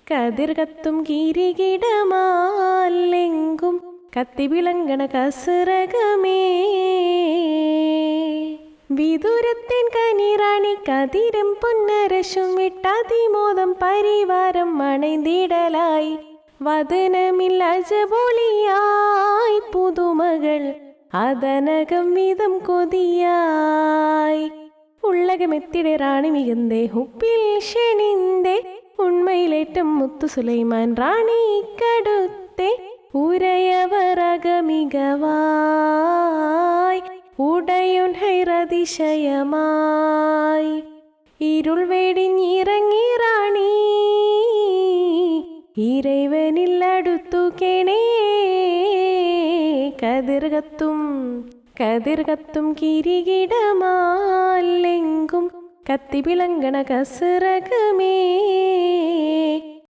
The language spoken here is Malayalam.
കതിർ കത്തും കിരീകിടമാലെങ്കും കത്തിവിളങ്ങണ കസുരകമേ വിദൂരത്തിൻ കനിറാണി കതിരും പുന്നരശും വിട്ടതിമോദം പരിവാരം മണൈന്തിടലായി വദനമിൽ അജബൊളിയായി പുതുമകൾ അതനകം വിധം കൊതിയായി ഉള്ളകമെത്തിടെ റാണി മികന്തേ ഹുപ്പിൽ ഷെണിന്തേ ഉണ്മയിലേറ്റം മുത്തു സുലൈമാൻ റാണി കടുത്തെ ഉരയവറകമികവായി ഉടയുൻ ഹൈറതിശയമായി ഇരുൾ വെടിഞ്ഞിറങ്ങി റാണി ഇறைവനിൽ അടുത്തു കെണേ കതിർ കത്തും കിരീകിടമാലെങ്കും കത്തിവിളങ്ങണ കസുരകമേ